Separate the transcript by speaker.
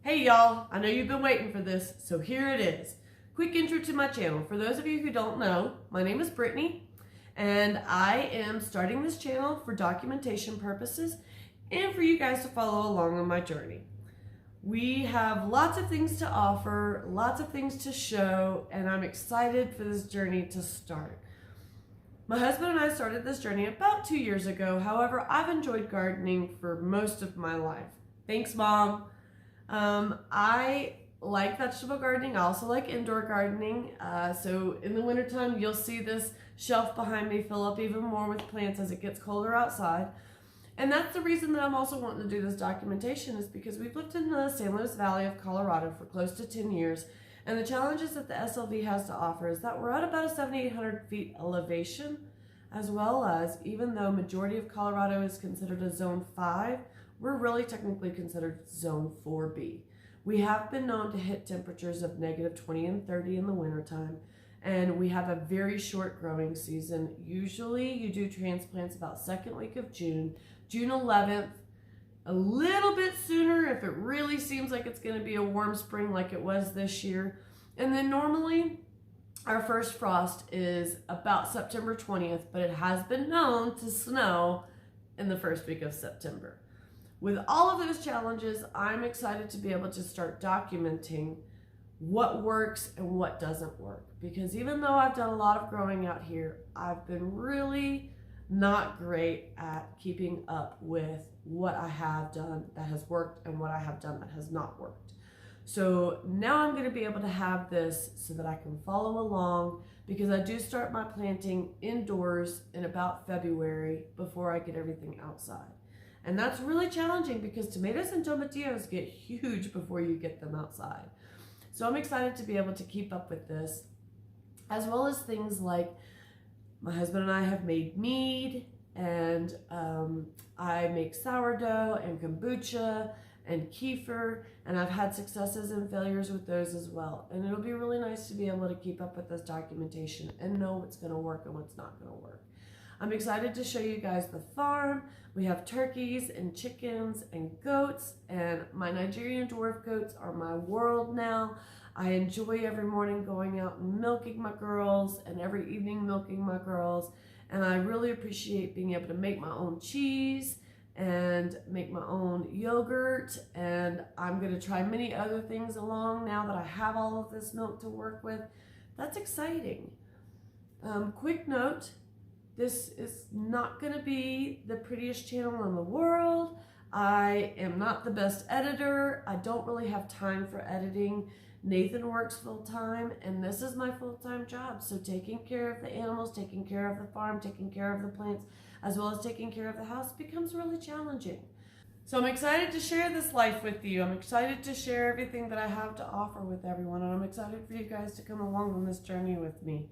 Speaker 1: Hey y'all, I know you've been waiting for this, so here it is. Quick intro to my channel. For those of you who don't know, my name is Brittany, and I am starting this channel for documentation purposes and for you guys to follow along on my journey. We have lots of things to offer, lots of things to show, and I'm excited for this journey to start. My husband and I started this journey about 2 years ago. However, I've enjoyed gardening for most of my life. Thanks, Mom. I like vegetable gardening. I also like indoor gardening. So in the wintertime, you'll see this shelf behind me fill up even more with plants as it gets colder outside. And that's the reason that I'm also wanting to do this documentation, is because we've lived in the San Luis Valley of Colorado for close to 10 years. And the challenges that the SLV has to offer is that we're at about a 7,800 feet elevation, as well as, even though majority of Colorado is considered a zone 5, we're really technically considered zone 4B. We have been known to hit temperatures of -20 and 30 in the wintertime, and we have a very short growing season. Usually you do transplants about second week of June, June 11th, a little bit sooner if it really seems like it's going to be a warm spring like it was this year. And then normally our first frost is about September 20th, but it has been known to snow in the first week of September. With all of those challenges, I'm excited to be able to start documenting what works and what doesn't work. Because even though I've done a lot of growing out here, I've been really not great at keeping up with what I have done that has worked and what I have done that has not worked. So now I'm going to be able to have this so that I can follow along, because I do start my planting indoors in about February before I get everything outside. And that's really challenging because tomatoes and tomatillos get huge before you get them outside. So I'm excited to be able to keep up with this, as well as things like my husband and I have made mead, and I make sourdough and kombucha and kefir, and I've had successes and failures with those as well. And it'll be really nice to be able to keep up with this documentation and know what's going to work and what's not going to work. I'm excited to show you guys the farm. We have turkeys and chickens and goats, and my Nigerian dwarf goats are my world now. I enjoy every morning going out and milking my girls, and every evening milking my girls, and I really appreciate being able to make my own cheese and make my own yogurt, and I'm going to try many other things along now that I have all of this milk to work with. That's exciting. Quick note, this is not going to be the prettiest channel in the world. I am not the best editor. I don't really have time for editing. Nathan works full-time, and this is my full-time job. So taking care of the animals, taking care of the farm, taking care of the plants, as well as taking care of the house becomes really challenging. So I'm excited to share this life with you. I'm excited to share everything that I have to offer with everyone, and I'm excited for you guys to come along on this journey with me.